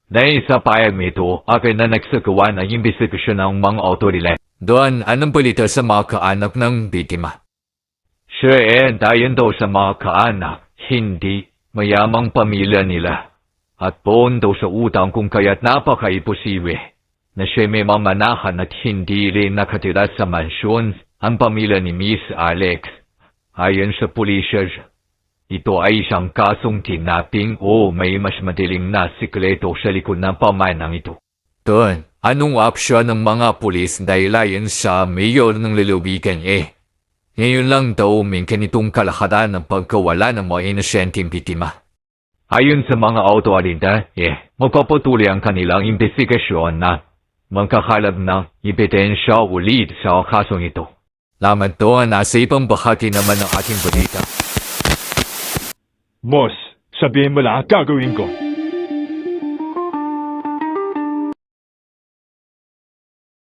Dahil sa payag nito, akin na nagsagawa ng imbestigasyon ng mga otoridad. Doon, anong balita sa mga kaanak ng biktima? Siya dayon daw sa mga kaanak, hindi mayamang pamilya nila. At poon daw sa utang kung kaya't napaka-imposible na siya may mamanahan at hindi rin nakatira sa mansyon ang pamilya ni Miss Alex. Ayon sa pulisya, ito ay isang kasong kidnapping o may mas madaling na sikreto sa likod ng pamanang ito. Doon, anong opsyon ng mga pulis dahil ayon sa mayor ng lalawigan ngayon lang daw umingkan itong kalakaran ng pagkawala ng mga inosenteng biktima. Ayon sa mga otoridad, magpapatuloy ang kanilang investigasyon na magkakalab ng ebidensya ulit sa kasong ito. Laman doon, nasa ibang bahagi naman ng ating balita. Boss, sabihin mo lang ang gagawin ko.